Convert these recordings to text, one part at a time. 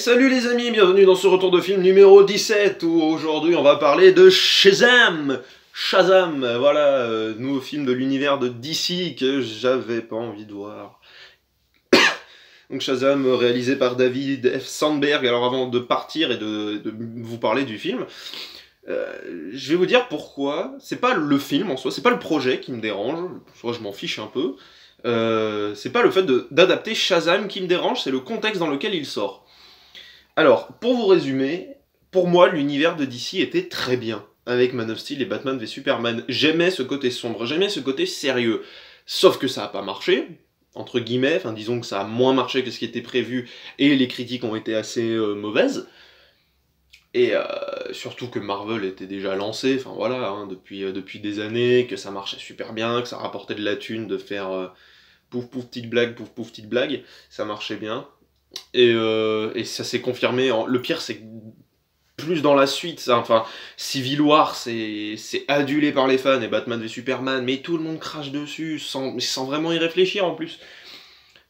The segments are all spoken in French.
salut les amis, bienvenue dans ce retour de film numéro 17 où aujourd'hui on va parler de Shazam. Shazam, voilà, nouveau film de l'univers de DC que j'avais pas envie de voir. Donc Shazam, réalisé par David F. Sandberg. Alors avant de partir et de vous parler du film, je vais vous dire pourquoi. C'est pas le film en soi, c'est pas le projet qui me dérange, soit je m'en fiche un peu. C'est pas le fait d'adapter Shazam qui me dérange, c'est le contexte dans lequel il sort. Alors, pour vous résumer, pour moi, l'univers de DC était très bien, avec Man of Steel et Batman v Superman. J'aimais ce côté sombre, j'aimais ce côté sérieux. Sauf que ça n'a pas marché, entre guillemets, enfin disons que ça a moins marché que ce qui était prévu, et les critiques ont été assez mauvaises. Et surtout que Marvel était déjà lancé, enfin voilà, hein, depuis des années, que ça marchait super bien, que ça rapportait de la thune de faire pouf pouf petite blague, ça marchait bien. Et ça s'est confirmé. Le pire, c'est plus dans la suite. Ça, enfin, Civil War, c'est adulé par les fans et Batman v Superman, mais tout le monde crache dessus sans vraiment y réfléchir en plus.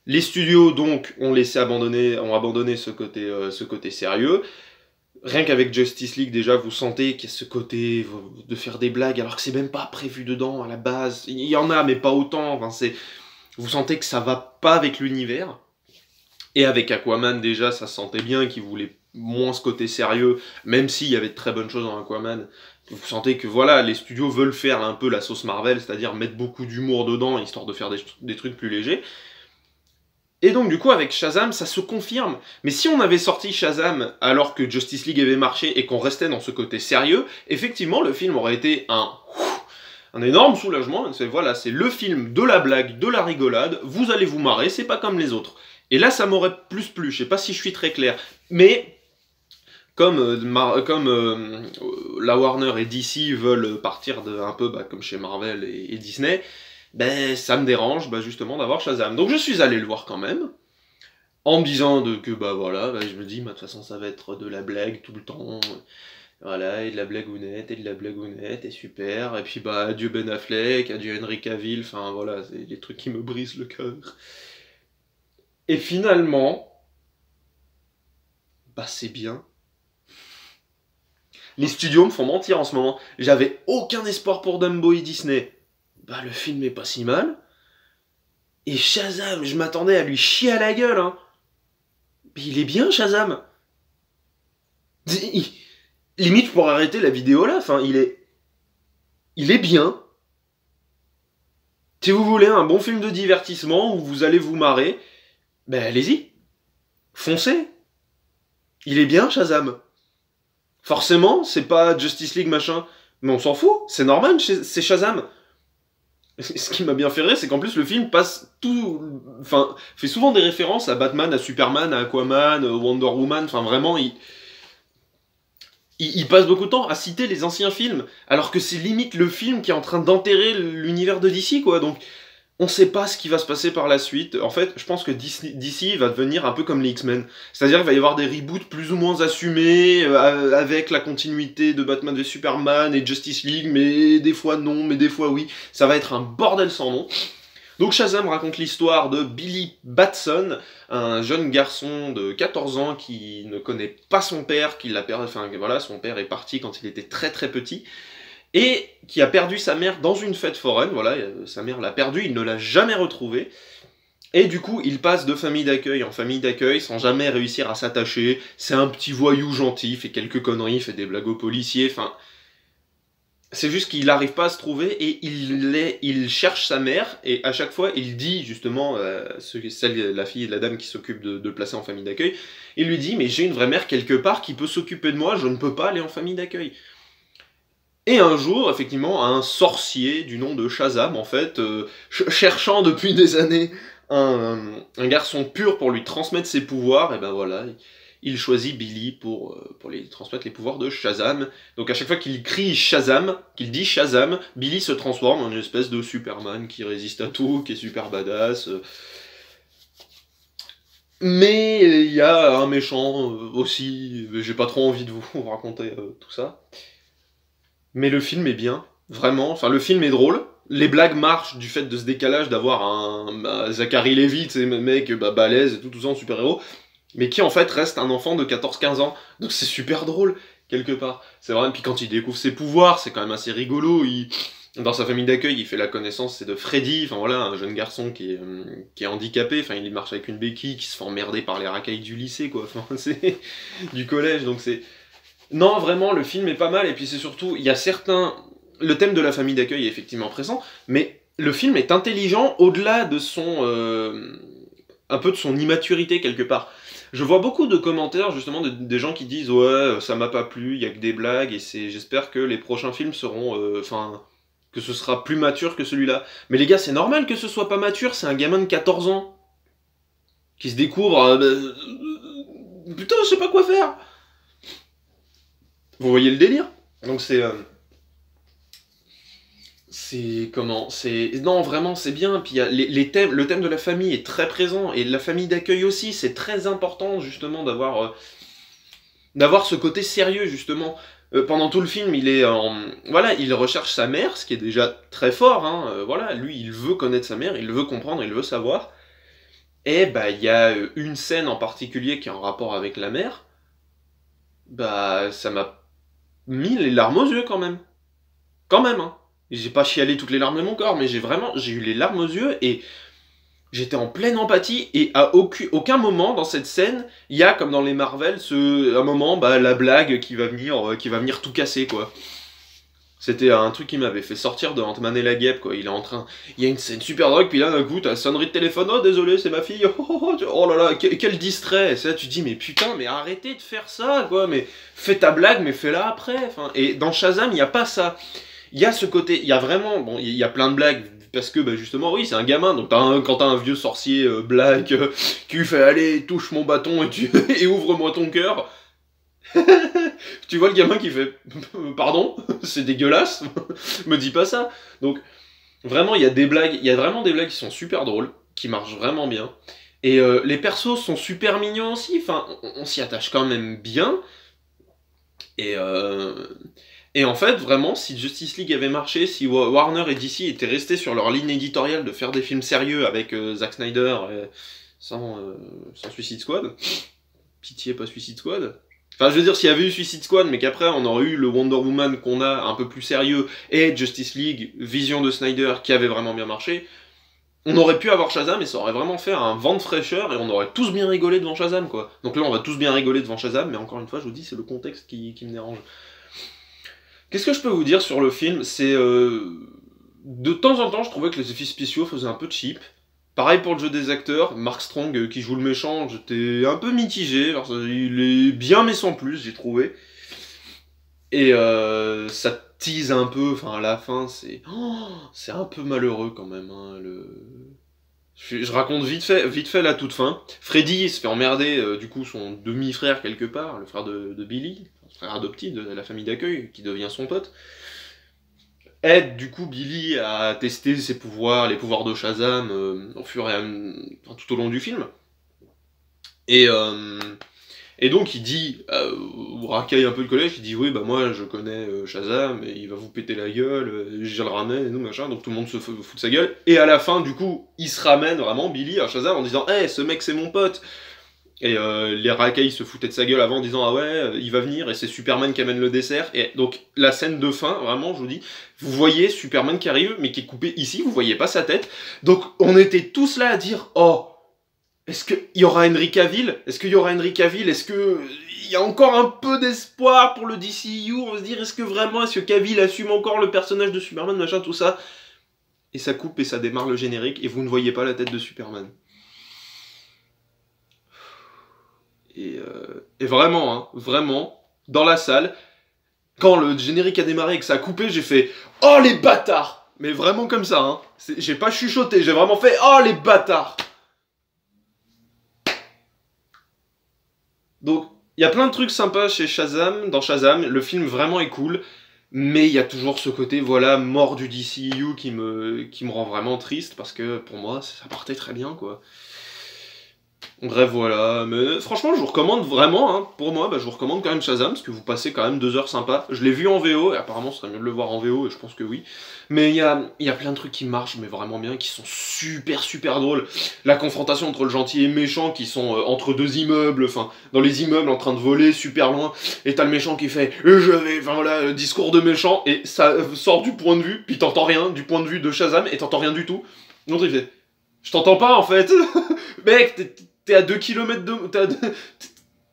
Les studios donc ont abandonné ce côté sérieux. Rien qu'avec Justice League déjà, vous sentez qu'il y a ce côté de faire des blagues alors que c'est même pas prévu dedans à la base. Il y en a, mais pas autant. Enfin, vous sentez que ça va pas avec l'univers. Et avec Aquaman, déjà, ça se sentait bien qu'il voulait moins ce côté sérieux, même s'il y avait de très bonnes choses dans Aquaman. Vous sentez que voilà, les studios veulent faire un peu la sauce Marvel, c'est-à-dire mettre beaucoup d'humour dedans, histoire de faire des trucs plus légers. Et donc, du coup, avec Shazam, ça se confirme. Mais si on avait sorti Shazam alors que Justice League avait marché et qu'on restait dans ce côté sérieux, effectivement, le film aurait été un énorme soulagement. Voilà, c'est le film de la blague, de la rigolade, vous allez vous marrer, c'est pas comme les autres. Et là, ça m'aurait plus plu, je sais pas si je suis très clair. Mais, comme la Warner et DC veulent partir un peu comme chez Marvel et Disney, ben ça me dérange justement d'avoir Shazam. Donc je suis allé le voir quand même, en me disant que voilà, je me dis, de toute façon ça va être de la blague tout le temps. Voilà, et de la blagounette, et super. Et puis adieu Ben Affleck, adieu Henry Cavill, enfin voilà, c'est des trucs qui me brisent le cœur. Et finalement, c'est bien. Les studios me font mentir en ce moment. J'avais aucun espoir pour Dumbo et Disney. Le film est pas si mal. Et Shazam, je m'attendais à lui chier à la gueule, hein. Mais il est bien, Shazam. Limite, je pourrais arrêter la vidéo là. Enfin, il est bien. Si vous voulez un bon film de divertissement où vous allez vous marrer, allez-y. Foncez. Il est bien, Shazam. Forcément, c'est pas Justice League machin, mais on s'en fout, c'est normal, c'est Shazam. Ce qui m'a bien fait rire, c'est qu'en plus le film fait souvent des références à Batman, à Superman, à Aquaman, Wonder Woman, enfin vraiment, il passe beaucoup de temps à citer les anciens films, alors que c'est limite le film qui est en train d'enterrer l'univers de DC, quoi, donc on sait pas ce qui va se passer par la suite. En fait, je pense que DC va devenir un peu comme les X-Men. C'est-à-dire qu'il va y avoir des reboots plus ou moins assumés, avec la continuité de Batman v Superman et Justice League, mais des fois non, mais des fois oui. Ça va être un bordel sans nom. Donc Shazam raconte l'histoire de Billy Batson, un jeune garçon de 14 ans qui ne connaît pas son père, son père est parti quand il était très très petit, et qui a perdu sa mère dans une fête foraine. Voilà, sa mère l'a perdue, il ne l'a jamais retrouvée. Et du coup, il passe de famille d'accueil en famille d'accueil sans jamais réussir à s'attacher. C'est un petit voyou gentil, fait quelques conneries, fait des blagues aux policiers, enfin... C'est juste qu'il n'arrive pas à se trouver et il cherche sa mère, et à chaque fois, il dit justement, la fille et la dame qui s'occupe de le placer en famille d'accueil, il lui dit « Mais j'ai une vraie mère quelque part qui peut s'occuper de moi, je ne peux pas aller en famille d'accueil. » Et un jour, effectivement, un sorcier du nom de Shazam, en fait, cherchant depuis des années un garçon pur pour lui transmettre ses pouvoirs, et voilà, il choisit Billy pour lui transmettre les pouvoirs de Shazam. Donc à chaque fois qu'il crie Shazam, qu'il dit Shazam, Billy se transforme en une espèce de Superman qui résiste à tout, qui est super badass. Mais il y a un méchant aussi, j'ai pas trop envie de vous raconter tout ça. Mais le film est bien, vraiment. Enfin, le film est drôle. Les blagues marchent du fait de ce décalage d'avoir un Zachary Levi, tu sais, mec balèze et tout ça en super-héros. mais qui en fait reste un enfant de 14-15 ans. Donc c'est super drôle, quelque part. C'est vrai, puis quand il découvre ses pouvoirs, c'est quand même assez rigolo. Dans sa famille d'accueil, il fait la connaissance de Freddy, enfin voilà, un jeune garçon qui est handicapé, enfin il marche avec une béquille, qui se fait emmerder par les racailles du lycée, quoi, enfin c'est du collège, donc c'est... Non, vraiment, le film est pas mal, et puis c'est surtout, il y a certains... Le thème de la famille d'accueil est effectivement présent, mais le film est intelligent au-delà de son... un peu de son immaturité, quelque part. Je vois beaucoup de commentaires, justement, des gens qui disent « Ouais, ça m'a pas plu, il y a que des blagues, et j'espère que les prochains films seront... Enfin... que ce sera plus mature que celui-là. » Mais les gars, c'est normal que ce soit pas mature, c'est un gamin de 14 ans qui se découvre... putain, je sais pas quoi faire. Vous voyez le délire? Donc c'est comment? C'est non vraiment c'est bien. Puis il y a les thèmes, le thème de la famille est très présent et la famille d'accueil aussi. C'est très important justement d'avoir ce côté sérieux justement. Pendant tout le film, il est voilà, il recherche sa mère, ce qui est déjà très fort. Hein. Voilà, lui, il veut connaître sa mère, il veut comprendre, il veut savoir. Et bah il y a une scène en particulier qui est en rapport avec la mère. Bah ça m'a mis les larmes aux yeux quand même. Quand même, hein. J'ai pas chialé toutes les larmes de mon corps, mais j'ai eu les larmes aux yeux et j'étais en pleine empathie et à aucun moment dans cette scène, il y a comme dans les Marvel, un moment, bah, la blague qui va venir tout casser, quoi. C'était un truc qui m'avait fait sortir de Ant-Man et la guêpe, quoi. Il y a une scène super drôle, puis là, d'un coup, t'as sonnerie de téléphone, oh désolé, c'est ma fille, oh là là, quel distrait. Et ça, tu te dis, mais putain, mais arrêtez de faire ça, quoi, mais fais ta blague, mais fais-la après. Enfin, et dans Shazam, il n'y a pas ça. Il y a ce côté, il y a vraiment, bon, il y a plein de blagues, parce que, bah, justement, oui, c'est un gamin, donc quand t'as un vieux sorcier black qui lui fait, allez, touche mon bâton et ouvre-moi ton cœur. Tu vois le gamin qui fait pardon, c'est dégueulasse, me dis pas ça. Donc vraiment il y a des blagues, il y a vraiment des blagues qui sont super drôles, qui marchent vraiment bien. Et les persos sont super mignons aussi, enfin on s'y attache quand même bien. Et et en fait vraiment si Justice League avait marché, si Warner et DC étaient restés sur leur ligne éditoriale de faire des films sérieux avec Zack Snyder sans Suicide Squad, pitié pas Suicide Squad. Enfin, je veux dire, s'il y avait eu Suicide Squad, mais qu'après on aurait eu le Wonder Woman qu'on a un peu plus sérieux, et Justice League, vision de Snyder, qui avait vraiment bien marché, on aurait pu avoir Shazam et ça aurait vraiment fait un vent de fraîcheur et on aurait tous bien rigolé devant Shazam, quoi. Donc là, on va tous bien rigoler devant Shazam, mais encore une fois, je vous dis, c'est le contexte qui me dérange. Qu'est-ce que je peux vous dire sur le film? C'est... de temps en temps, je trouvais que les effets spéciaux faisaient un peu cheap. Pareil pour le jeu des acteurs, Mark Strong qui joue le méchant, j'étais un peu mitigé, alors, il est bien mais sans plus, j'ai trouvé. Et ça tease un peu, enfin à la fin c'est un peu malheureux quand même. Hein, je raconte vite fait la toute fin. Freddy se fait emmerder, du coup son demi-frère quelque part, le frère de Billy, le frère adoptif de la famille d'accueil, qui devient son pote. Aide du coup Billy à tester ses pouvoirs, les pouvoirs de Shazam, au fur et à enfin, tout au long du film. Et, euh, et donc il dit, ou racaille un peu le collège, il dit oui bah moi je connais Shazam, et il va vous péter la gueule, je le ramène et nous machin, donc tout le monde se fout de sa gueule. Et à la fin du coup, il se ramène vraiment Billy à Shazam en disant hey, ce mec c'est mon pote. Et les racailles se foutaient de sa gueule avant en disant ah ouais il va venir et c'est Superman qui amène le dessert. Et donc la scène de fin vraiment je vous dis, vous voyez Superman qui arrive mais qui est coupé ici, vous voyez pas sa tête. Donc on était tous là à dire oh est-ce qu'il y aura Henry Cavill? Est-ce qu'il y aura Henry Cavill? Est-ce que il y a encore un peu d'espoir pour le DCU? On va se dire est-ce que Cavill assume encore le personnage de Superman machin tout ça. Et ça coupe et ça démarre le générique et vous ne voyez pas la tête de Superman. Et vraiment, hein, vraiment, dans la salle, quand le générique a démarré et que ça a coupé, j'ai fait « Oh les bâtards !» Mais vraiment comme ça, hein. J'ai pas chuchoté, j'ai vraiment fait « Oh les bâtards !» Donc, il y a plein de trucs sympas chez Shazam, dans Shazam, le film vraiment est cool, mais il y a toujours ce côté, voilà, mort du DCU qui me rend vraiment triste, parce que pour moi, ça partait très bien, quoi. Bref, voilà, mais franchement, je vous recommande vraiment, hein, pour moi, bah, je vous recommande quand même Shazam, parce que vous passez quand même 2 heures sympas. Je l'ai vu en VO, et apparemment, ce serait mieux de le voir en VO, et je pense que oui. Mais il y a plein de trucs qui marchent, mais vraiment bien, qui sont super, super drôles. La confrontation entre le gentil et le méchant, qui sont entre deux immeubles, enfin, dans les immeubles, en train de voler super loin, et t'as le méchant qui fait Je vais, enfin voilà, discours de méchant, et ça sort du point de vue, puis t'entends rien, du point de vue de Shazam, et t'entends rien du tout. L'autre, il fait Je t'entends pas, en fait. Mec, t'es à 2 kilomètres de...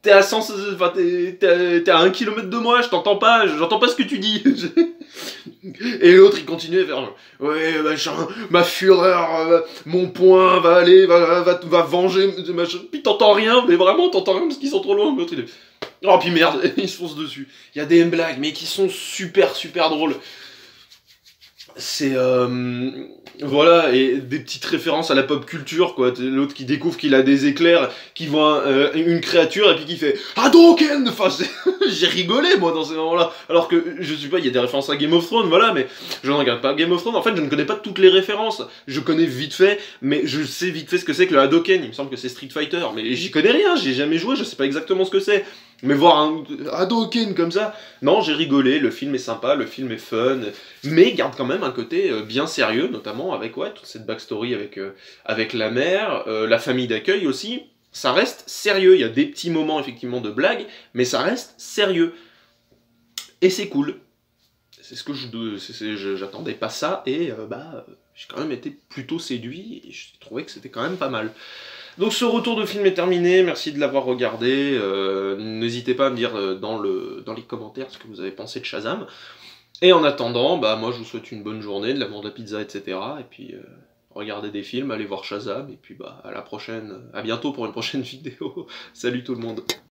T'es à 100... Enfin, t'es à 1 kilomètre de moi, je t'entends pas, j'entends pas ce que tu dis. Et l'autre, il continue à faire... Ouais, machin, ma fureur, mon poing va aller, va venger... Machin. Puis t'entends rien, mais vraiment, t'entends rien parce qu'ils sont trop loin. L'autre, il est... Oh, puis merde, il se fonce dessus. Il y a des blagues, mais qui sont super, super drôles. C'est voilà, et des petites références à la pop culture, quoi. L'autre qui découvre qu'il a des éclairs, qui voit une créature et puis qui fait Hadouken. Enfin, j'ai rigolé moi dans ces moments-là, alors que je sais pas, il y a des références à Game of Thrones, voilà, mais je ne regarde pas Game of Thrones. En fait, je ne connais pas toutes les références, je connais vite fait, mais je sais vite fait ce que c'est que le Hadouken. Il me semble que c'est Street Fighter, mais j'y connais rien, j'ai jamais joué, je sais pas exactement ce que c'est. Mais voir un Hadouken comme ça, non, j'ai rigolé, le film est sympa, le film est fun, mais garde quand même un côté bien sérieux, notamment avec ouais, toute cette backstory avec la mère, la famille d'accueil aussi. Ça reste sérieux, il y a des petits moments effectivement de blagues, mais ça reste sérieux. Et c'est cool. C'est ce que j'attendais pas ça, et j'ai quand même été plutôt séduit, et j'ai trouvé que c'était quand même pas mal. Donc ce retour de film est terminé, merci de l'avoir regardé, n'hésitez pas à me dire dans les commentaires ce que vous avez pensé de Shazam, et en attendant, bah moi je vous souhaite une bonne journée, de l'amour de la pizza, etc. Et puis regardez des films, allez voir Shazam, et puis bah à la prochaine, à bientôt pour une prochaine vidéo, salut tout le monde.